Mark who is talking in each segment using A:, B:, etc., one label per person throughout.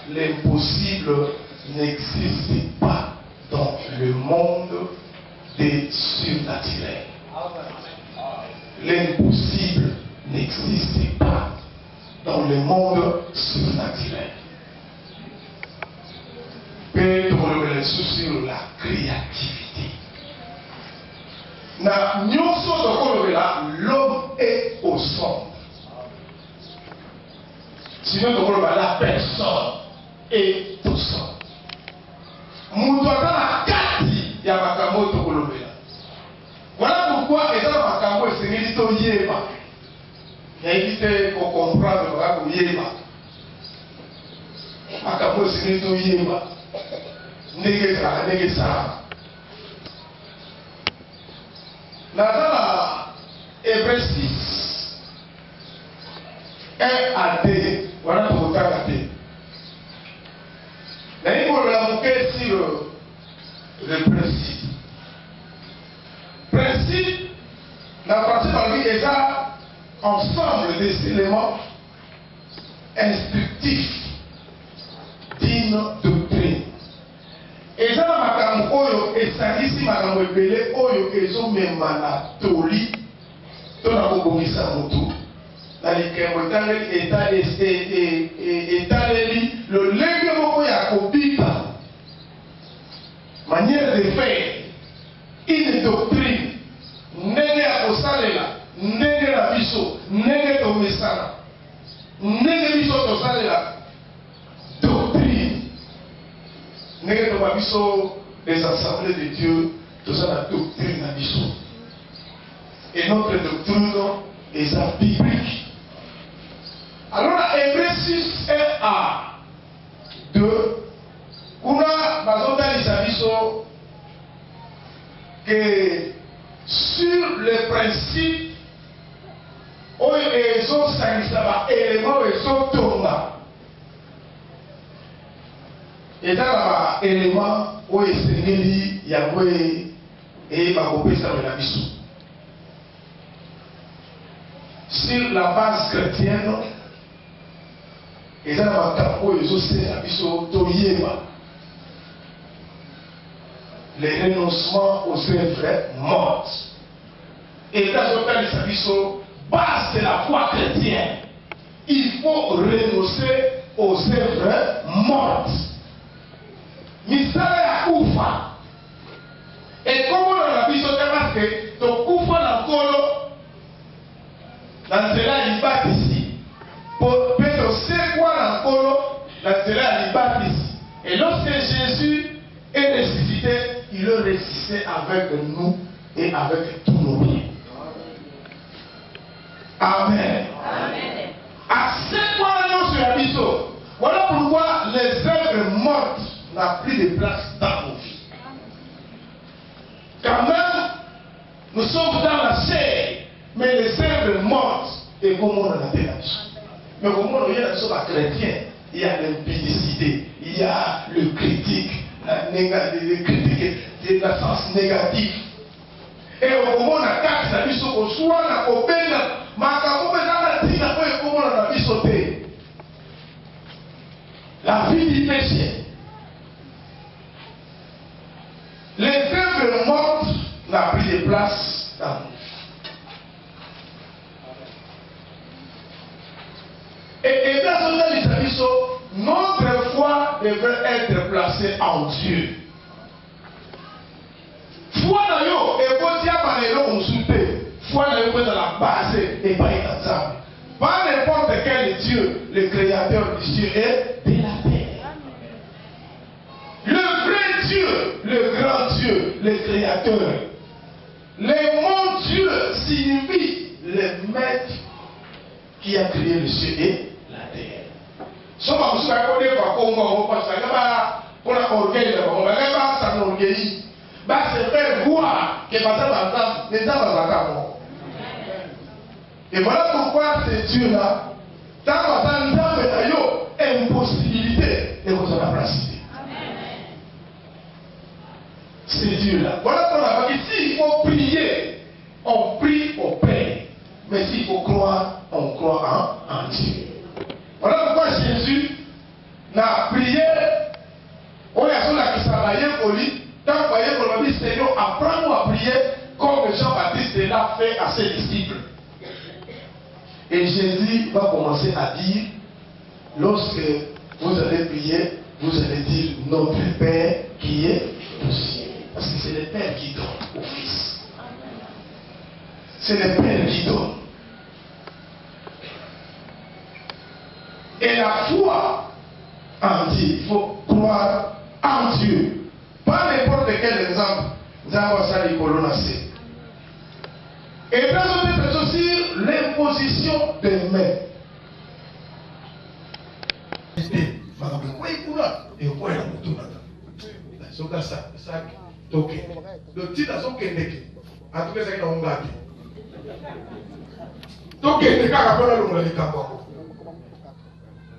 A: l'impossible n'existe pas dans le monde des surnaturels. L'impossible n'existe pas dans le monde surnaturel. Pedro le sur la créativité. L'homme est au centre. Sinon, la personne est au centre. Voilà pourquoi il y a il a évité pour comprendre Hébreux 6 1 à 2. Voilà pour vous regarder. D'ailleurs, pour la moquer sur le principe. Principe, la partie par lui est ça ensemble des éléments instructifs d'une doctrine. Et ça, ma oyo et ça ici ma belé oyo ezo memana toli to na kobomisa motu na likembo etaleli le lenge moko ya kobika manière de faire une doctrine ndenge ya kosalela ndenge na biso ndenge tomesana ndenge biso tosalela doctrine ndenge tobabiso les assemblées de Dieu toza na doctrine na biso et notre doctrine est ça biblique. Alors la Hébreux 6 1 à 2 kuna bazotalisa biso que sur le principe oyo ezosangisa baélément oyo ezotonga eza na baélément oyo esengeli yango eyeba kopesama na biso sur la base chrétienne eza na makambo oyo ezosengela biso toyeba le renoncement aux œuvres mortes. Et dans ce cas, base de la foi chrétienne, il faut renoncer aux œuvres mortes. Misala ya kufa. Et comme on a vu parce que to kufa na kolo na nzela libatisi. Peut c'est quoi na kolo na nzela libatisi. Et lorsque Jésus est ressuscité, il est ressuscité avec nous et avec tous nos biens. Amen. Amen. À ce point-là, sur la mission, voilà pourquoi les œuvres mortes n'ont plus de place dans nos vies. Quand même, nous sommes dans la chair, mais les œuvres mortes, et comment on a la mission. Mais comment on a la chrétien, il y a l'impudicité, il y a le critique. Le critiquer de la sens négatif. Et au moment où on a cassé la vie au soir, on a coupé la la vie du péché. Les œuvres mortes n'ont plus de place dans nous. Et dans ce cas, notre foi devrait être placée en Dieu. Foi dans yo et vous dire par les noms souper. Foi dans la base et pas ensemble. Pas n'importe quel Dieu, le créateur du ciel et de la terre. Le vrai Dieu, le grand Dieu, le créateur. Le mon Dieu signifie le maître qui a créé le ciel et la terre. Somme à vous faire connaître comment parce que pour la orgueil, on va pas s'enorgueillir. Bah c'est faire voir que pas les hommes. Et voilà pourquoi ces dieux-là, dans impossibilité de vous en placer. Ces dieux-là. Voilà pourquoi ici il faut prier, on prie au Père. Mais s'il faut croire, on croit en Dieu. Voilà pourquoi Jésus folie. Quand vous voyez qu'on m'a dit Seigneur, apprends-nous à prier comme Jean-Baptiste l'a fait à ses disciples. Et Jésus va commencer à dire, lorsque vous allez prier, vous allez dire notre Père qui est au ciel. Parce que c'est le Père qui donne au Fils. C'est le Père qui donne. Et la foi en Dieu, il faut croire en Dieu. Pas n'importe quel exemple. Nous avons ça les colonacés. Et dans notre personne sur l'imposition des mains.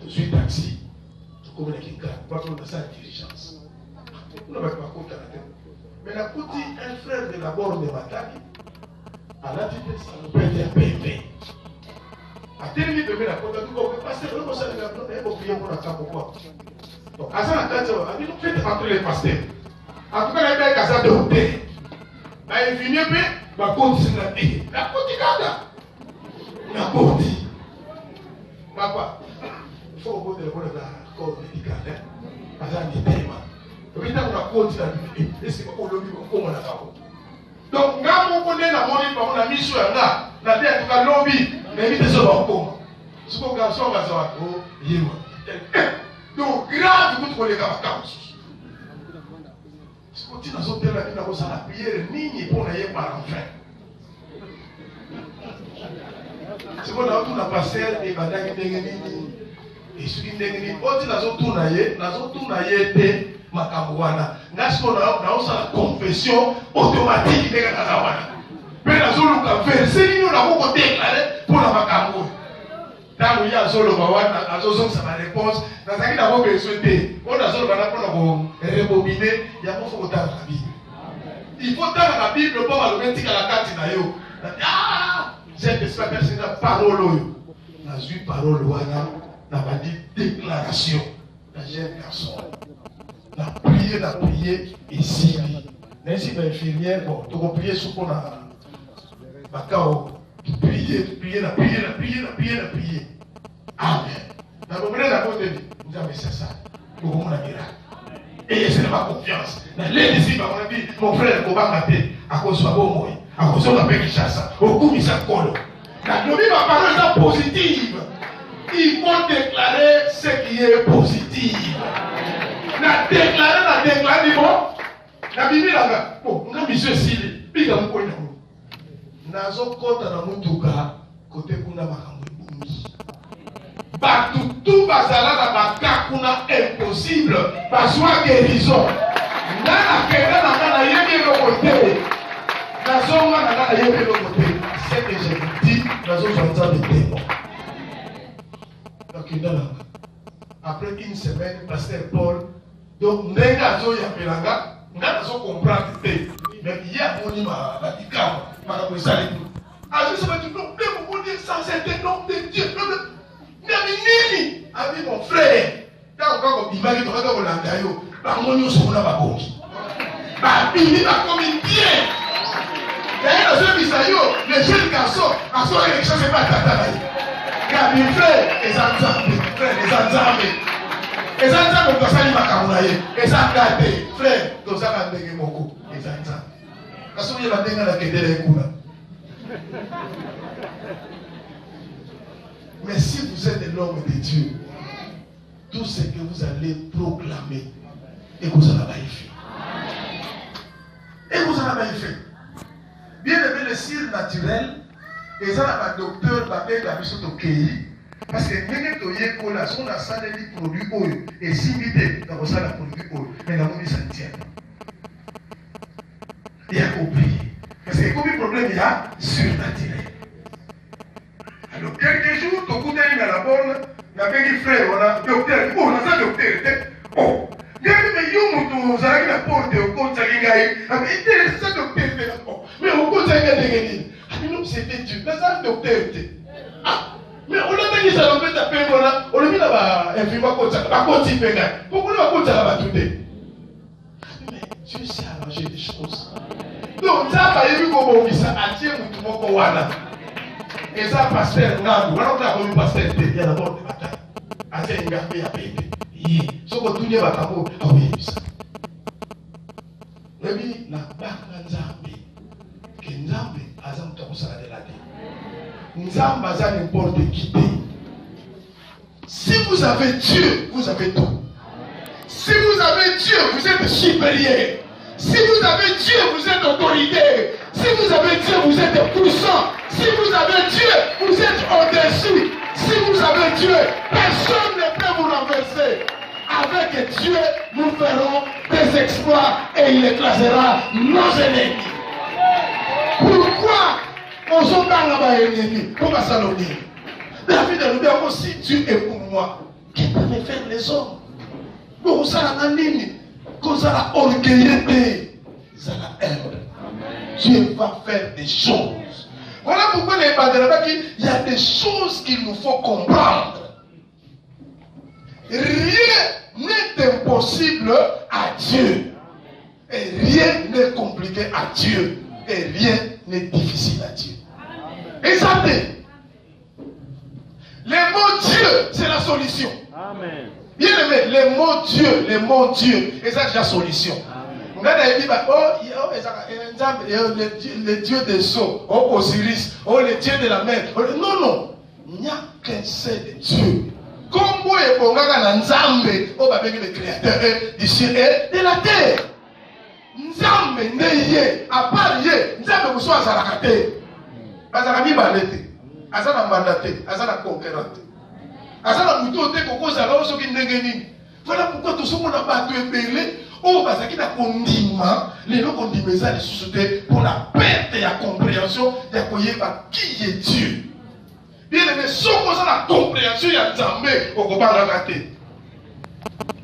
A: Je suis taxi. Je connais quelqu'un. Je vais prendre sa diligence. Mais la côté, un frère de la bord de Matani, à la vitesse, ça nous pète un bébé. À tel niveau, la côte, tout le monde passe, le monde s'est levé, pour prier pour la carte, pourquoi? Donc, à ça, la carte, on dit, nous faites entrer les pasteurs. En tout cas, les mecs, à ça, de haute. Mais il finit, ma côte, c'est la vie. La côte, la côte. Papa, il faut au bout de la corps médical, à ça, il est tellement. Donc, quand on connaît la monnaie, on a mis sur un gars, la tête, on a lobby, mais il est sur le coma. Ce qu'on a sur la donc, grave, vous trouvez les gars, ce qu'on dit dans son terrain, il a la prière, ni pour n'aller par l'enfer. C'est qu'on a tout la passer et madame et ce qui n'est pas dit, nous tout naïe, Makawana, nasko na confession automatique de Kakawana. Mais la zone verset, nous l'avons déclaré pour la Makamou. Dans le cas solo Mawana, la zone ça ma réponse. Dans ce qui d'abord besoin de, on a solo pour rebobiner, il y a pas faut autant la Bible. Il faut dans la Bible pour le mettre à la carte na yo. Ah, cette espèce de parole. La vie parole wana, n'a pas dit déclaration. La jeune garçon. La prière ici. Même si l'infirmière, bon, tu peux prier sur qu'on a. Macao, prier. Amen. Dans le moment de la côté, nous avons fait ça. Nous avons un miracle. Et c'est ma confiance. Dans les disciples, on a dit, mon frère, on va mater. À cause de bon moyen. À cause de la paix qui chasse. Au coup, il s'accorde. La ma parole est positive. Il faut déclarer ce qui est positif. La déclarer, bon. La Bible là, bon, on a mis ceci, puis on a mis nazo kota na mutuka côté kuna makamwe. Batutu bazala na bakakuna impossible, bazwa guérison. Nana kenda na yebi le côté. Nazo na yebi le côté. C'est que je vous dis, nazo zonza de témoin. Donc après une semaine, pasteur Paul. Donc, nega zo ya pelanga, nga zo comprendre te. Mais il y a mon ima, la dikama, ma la sali. Ah, je sais pas, tu peux me dire ça, c'est le nom de Dieu. Nini, ami mon frère. Quand on dit, il va y langayo, bah, mon yo son ba bongi. Bah, il va comme bien. D'ailleurs, dans ce bisayo, les jeunes garçons, à son élection, c'est pas tata. Car mes frères, les ensembles. Et ça, ça, on doit saluer ma camoulaye. Et ça, gâté. Frère, tout ça, on a gagné beaucoup. Et ça, ça. Parce que vous avez la quête de l'écoute. Mais si vous êtes l'homme de Dieu, tout ce que vous allez proclamer, et vous allez faire. Et vous allez faire. Bien aimé, le ciel naturel, et ça, le docteur va faire la mission de Kéhi. Parce que même si on a son assemblée de produits oil et s'imiter dans le salon de produits oil, mais la monnaie s'en tient. Il y a compris. Parce que comme le problème, il y a surnaturel. Alors, quelques jours, tu as dans la bonne, il y a des frères, on a docteur, on a un docteur. Oh, mais vous avez la porte au compte de Salingaï, mais c'est un docteur. Mais au compte de Salingaï, c'était Dieu, c'est un docteur. Ah! Mais on a dit ça, on fait taper, on a mis là-bas, un film à côté, pourquoi on va côté là-bas tout. Mais Dieu sait arranger les choses. Donc, ça va y avoir ça a Dieu tout le monde. Et ça, pasteur, on a un pasteur, il y a d'abord des batailles. A Dieu, il y a un bébé. Ce que tout le monde va t'avoir, ah oui, ça. Mais la banque Nzambe, que Nzambe, Azam Takusala de la vie. Nzambe, Azam n'importe qui. Si vous avez Dieu, vous avez tout. Si vous avez Dieu, vous êtes supérieur. Si vous avez Dieu, vous êtes autorité. Si vous avez Dieu, vous êtes puissant. Si vous avez Dieu, vous êtes au-dessus. Si vous avez Dieu, personne ne peut vous renverser. Avec Dieu, nous ferons des exploits et il écrasera nos ennemis. Pourquoi on s'en parle à ennemis? Pourquoi ça nous dit? David a dit aussi Dieu est pour moi. Qui peut me faire les hommes? Nous sommes en ligne. Nous sommes orgueillés. Nous sommes humbles. Dieu va faire des choses. Voilà pourquoi les Badreba dit il y a des choses qu'il nous faut comprendre. Rien n'est impossible à Dieu. Et rien n'est compliqué à Dieu. Et rien n'est difficile à Dieu. Et ça fait. Le mot Dieu, c'est la solution. Amen. Bien aimé, le mot Dieu, et ça c'est la solution. Le Dieu des sceaux, Osiris, le Dieu de la mer. Non, non. Il n'y a qu'un seul Dieu. Comme vous et Bongaga Nzambe, le créateur du ciel et de la terre. Nzambe neye, à part ye, Nzambe vous soit à Zarakate. Azarami balete. Azana mandaté, azana conquérante. Azana mutote koko zala osoki ndengeni. Voilà pourquoi tout ce monde a battu et belé. Oh, parce qu'il a condimé, les gens condimés ça les sociétés pour la perte et la compréhension de qui est Dieu. Bien aimé, si on a la compréhension, il y a Nzambe, on va pas rater.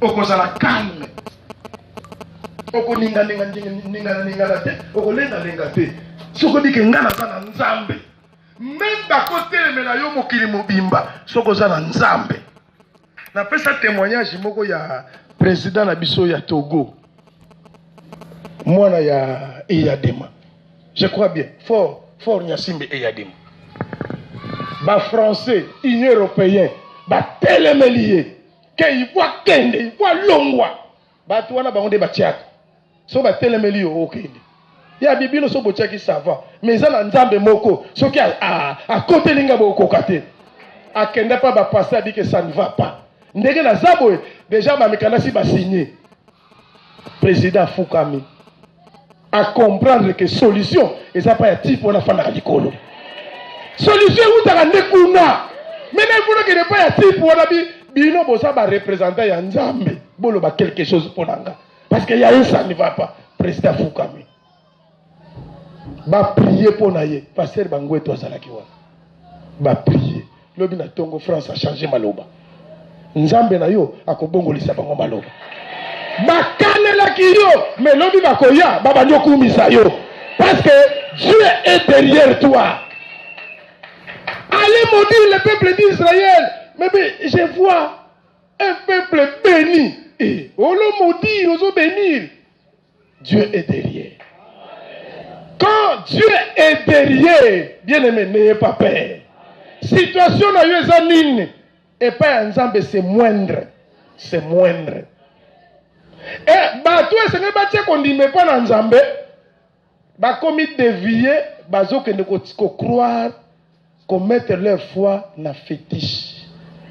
A: On va la calme. On va ninga te, on va te. Si on dit que ngana na Nzambe. Même à côté de Melayo Mokili Mobimba, Sokoza na Nzambe. Na fait ça témoignage, moko ya président na biso ya Togo. Moi na ya Eyadema. Je crois bien. Fort Nyasimbe Eyadema. Ba français, Union européen, ba telemelié. Que il voit kende, il voit longwa. Ba tuana ba onde ba tiaka. So ba telemelié o kende. Il y a Bibi no so botia qui ça va. Mais ça na Nzambe moko, so qui à côté linga boko kate. A kenda pas ba passer dit que ça ne va pas. Ndenge na zabo déjà ba mekanasi ba signé. Président Foukami à comprendre que solution et ça pas type on a fait na likolo. Solution ou ta ndekuna. Mais il faut que ne pas type on a bi bino bosa ba représenter ya Nzambe. Bolo ba quelque chose pour nanga. Parce que y a un ça ne va pas. Président Foukami. Va prier pour naïe. Pasteur Bangoué toi Zalakiwa. Va prier. Lobi na Tongo France a changé maloba. Nzambe na yo akobongolisa bango maloba. Bakanela kiyo mais lobi bakoya baba nyokumisa yo. Parce que Dieu est derrière toi. Allez maudire le peuple d'Israël. Mais je vois un peuple béni. Et on le maudit, on le bénir. Dieu est derrière. Quand Dieu est derrière, bien aimé, n'ayez pas peur. Situation na yo ezanine et pas ensemble c'est moindre. C'est moindre. Et bato esenge batie kondime pa na Nzambe ba komi dévier bazo ke ne ko croire ko mettre leur foi na fétiche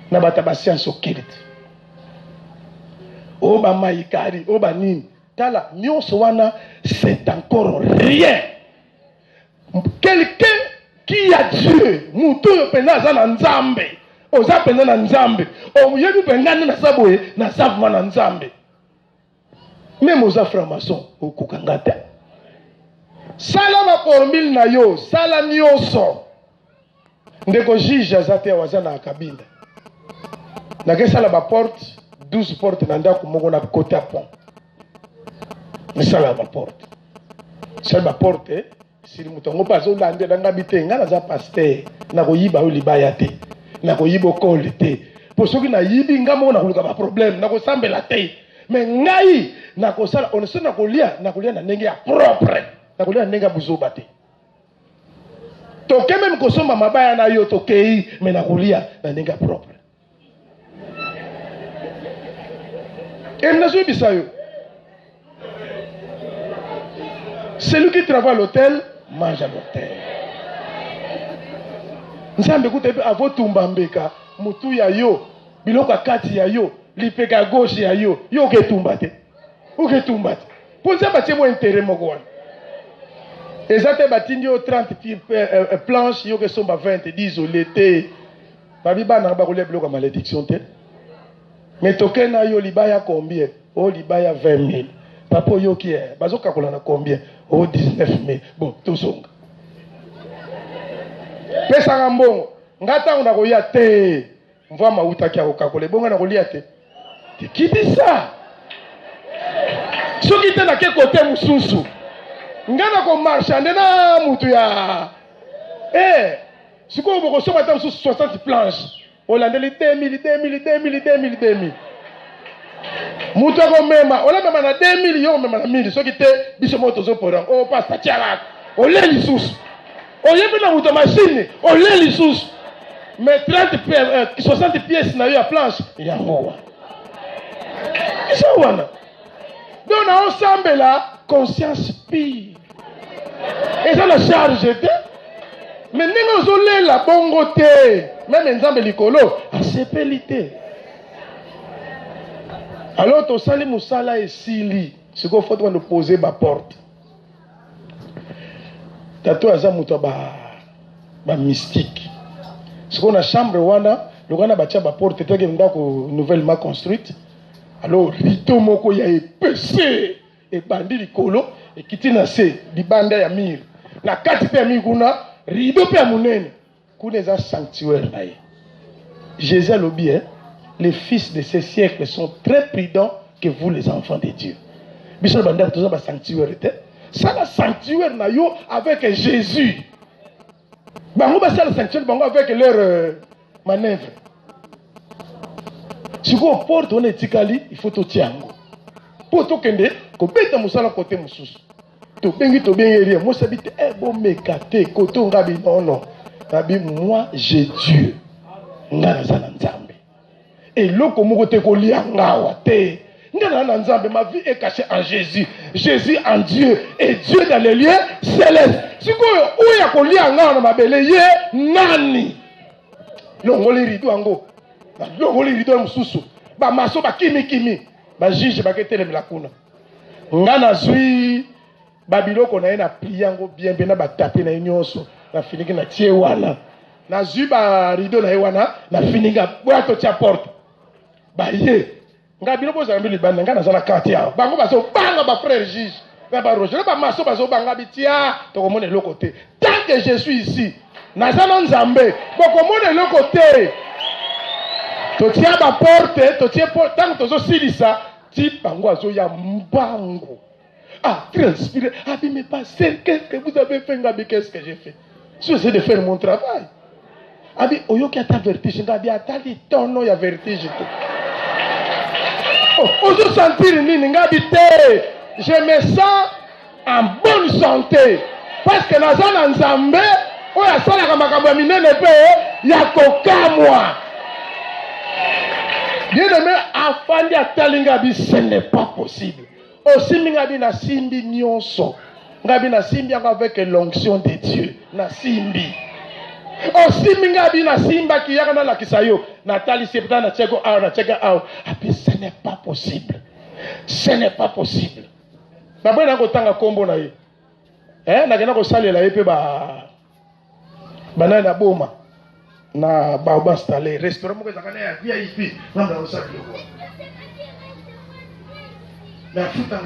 A: na bata ba science occulte. O ba maikari, o ba nini. Tala nyonso wana c'est encore rien. Quelqu'un qui a Dieu, mutu pena za na Nzambe, oza pena na Nzambe, o yebi pengana na saboye na savma na Nzambe. Même oza franc-maçon o kokangata. Sala ma formule na yo, sala nyonso. Ndeko juge azate waza na kabinda. Na ke sala ba porte, 12 portes na ndako moko na côté à pont. Mais sala ba porte. Sala ba porte si mutongo pazo lande na ngabitenga na za pasteur na koyiba o libaya te na koyiba okole te po soki na yibi ngamo na koluka ba problème na kosambela te
B: Mais ngai nakosala on se nakolia na ndenge ya propre. Nakolia ndenge buzoba te. Toke même kosomba mabaya na yo tokei mais nakolia na ndenge ya propre. Et nazo bisayo. Celui qui travaille à l'hôtel mange à l'hôtel. Nzambe kutepe avotumba mbeka mutu ya yo biloka kati ya yo lipeka gauche ya yo yo ketumba te. Uketumba te. Ponza batie mo intérêt moko wana. Ezate batindi yo 30 planches yo ke somba 20 isolé te. Babi bana ba kolia biloka malédiction te. Mais tokena yo libaya combien? Oh libaya 20 000. Papa yo qui est bazoka kolana combien? Oh 19 000. Bon, tout songa. Pesa ngambongo. Ngata una koya te. Mvua mauta kia kokakole. Bonga na kolia te. Te kibisa. Soki te na ke kote mususu. Ngana ko marchande na mutu ya. Siko boko soma ta mususu 60 planches. Olandeli 2000. Mutu ko mema. Ola mema na 2000 yo mema na 1000. Soki te biso moto zo porang. Oh pasta tiara. Ole lisusu. Oye na mutu machine. Ole lisusu. Mais 60 pièces na yo à planche. Ya mowa. Isa wana. Donc na ensemble là conscience pire. Et ça la charge te. Mais ningo zolé la bongo te. Même nzambe likolo asepelité. Alors to sali musala esili. Siko faut nous poser ma porte. Tato aza muto ba mystique. Siko na chambre wana, le wana batia ba porte te ndako nouvellement construite. Alors rideau moko ya épecé et bandi likolo et kitina se libanda ya mur. Na kati pe mi kuna rideau pe munene. Kuna za sanctuaire na ye. Jésus lobi les fils de ces siècles sont très prudents que vous les enfants de Dieu. Biso banda toza ba sanctuaire te. Ça la sanctuaire na yo avec Jésus. Bango ba ça le sanctuaire bango avec leur manœuvre. Si vous porte on est tikali, il faut tout tiango. Pour tout kende, ko beta musala côté mususu. To bengi rien. Moi sabite bon mekate koto ngabi non. Nabi moi j'ai Dieu. Ngana za nzambe. Et loko moko te ko lianga wa te. Ngana nzambe, ma vie est cachée en Jésus. Jésus en Dieu et Dieu dans les lieux célestes. Si vous oya ko lianga na mabele ye nani. Longoli rido ango. Longoli rido mususu. Ba maso ba kimi. Ba juge ba ketele la kuna. Ngana zui babiloko na ye na pliango bien bena ba taper na nyonso. Na finiki na tie wana. Na zui ba rido na ye wana na fininga boato tia porte. Ba ye. Nga biloko za mbili banda ngana za na quartier. Bango baso banga ba frère juge. Ba roger ba maso baso banga bitia to komone le côté. Tant que je suis ici, na za na nzambe, boko mone le côté. To tia ba porte, to tia porte tant to zo silisa, ti bango azo ya mbango. Ah, transpirer. Ah, mais pasteur, qu'est-ce que vous avez fait, Ngabi? Qu'est-ce que j'ai fait? J'essaie de faire mon travail. Ah, mais oyo qui a ta vertige, Ngabi, atali ton il y a vertige. Oh, ozo sentir nini, Ngabi te. Je me sens en bonne santé. Parce que dans un ensemble, oyo asala kamakambo minene pe, ya kokamwa. Bien aimé, afandi atali Ngabi, ce n'est pas possible. Aussi, Ngabi na simbi nyonso. Ngabi na simbi avec l'onction de Dieu. Na simbi. Aussi, Ngabi na simba qui yaka na la kisayo. Natali septa na tcheko ao na tcheka ao. Api, ce n'est pas possible. Ce n'est pas possible. D'abord, na kotanga kombo na ye. Na kena ko salela ye pe ba banana boma. Na ba installé restaurant mo ezaka na ya VIP. Ngamba ko salela. Na futa